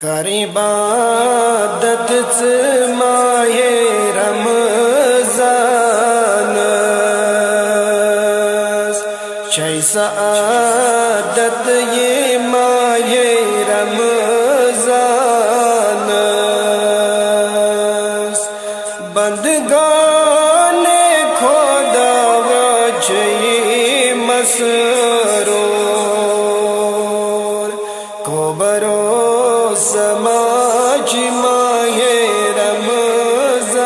کر عبادت ماہ رمضان چھ سعادت یہ ماہ رمضان بندگان خدا وجہ مسرور کو برو سماج ماہ رمضان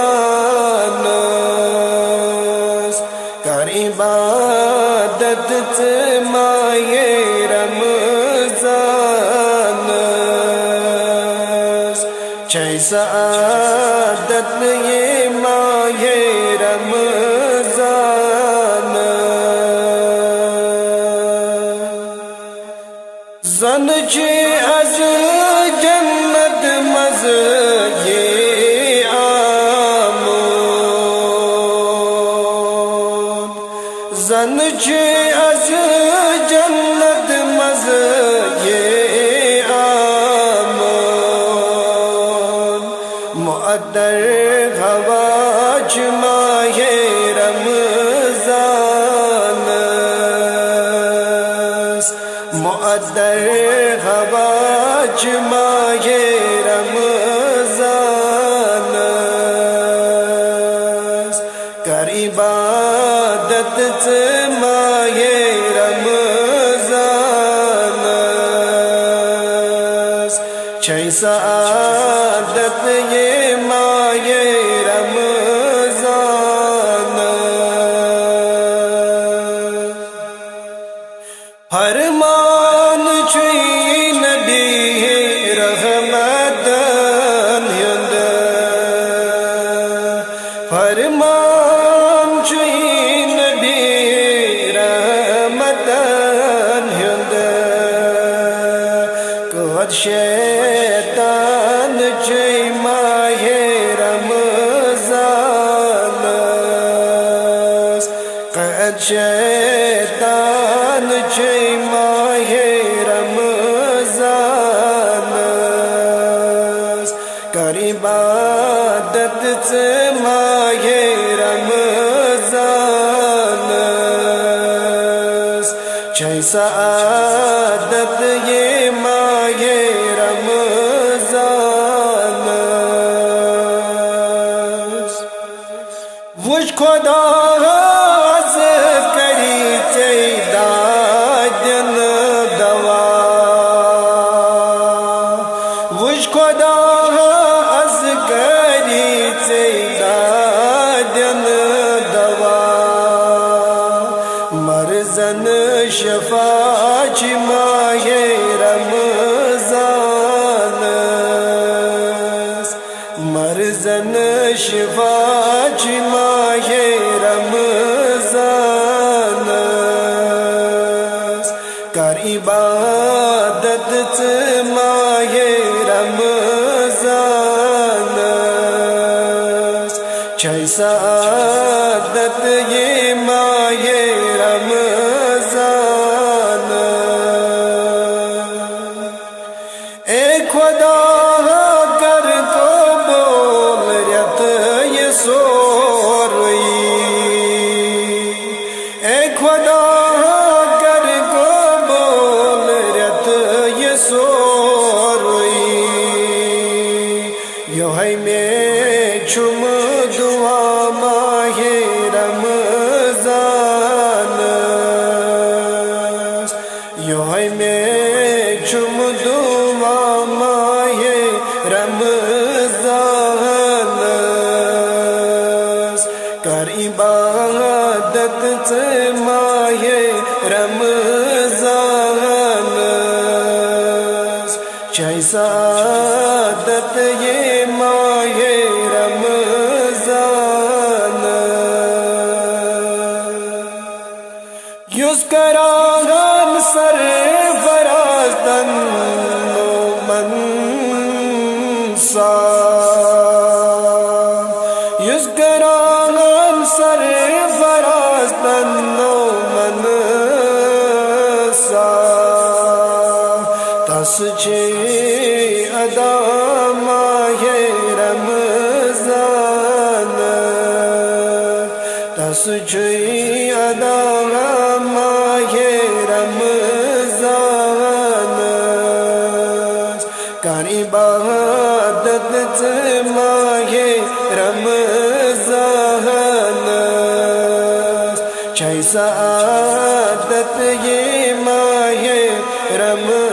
کر عبادت ماہ رمضان چھ سعادت یہ ماہ رمضان زن چی از جنت مز یہ آمون زن چی از جنت مز یہ آمون مؤدر غواج ماہ رمضان مؤدر غواج ماہ رمضان کر عبادت ماہ رمضان چھ سعادت یہ ماہ رمضان فرمان چوئی نبی رحمتن ہند فرمان چوئی نبی رحمتن ہند کود شیطان چوئی ماہ رمضان قد شیطان چوئی ماہ رمضان کر عبادت ماہ رمضان چھ سعادت یہ ماہ رمضان وجھ خدا از کری دادن دوا وجھ خدا از کری دادن دوا مرزن شفاچ ماہ رمضان مرزن شفاچ ماہ رمضان کر عبادت ماہ رمضان چھ سعادت یہ ماہ رمضان اے خدا کر قبول رت یہ سوری اے خدا کر قبول رت یہ سوری یوہ میں چھم دعا ماہ رمضان یوہ میں چھم دعا ماہ رمضان کر عبادت ماہ رمضان چھ سعادت یہ ماہ رمضان یوز کراغان سر فرازدن منسا یوز کراغان سر فرازدن منسا تس چھ ادا سجی ادا ماہ رمضان کار عبادت ماہ رمضان چھ سعادت یہ ماہ رمضان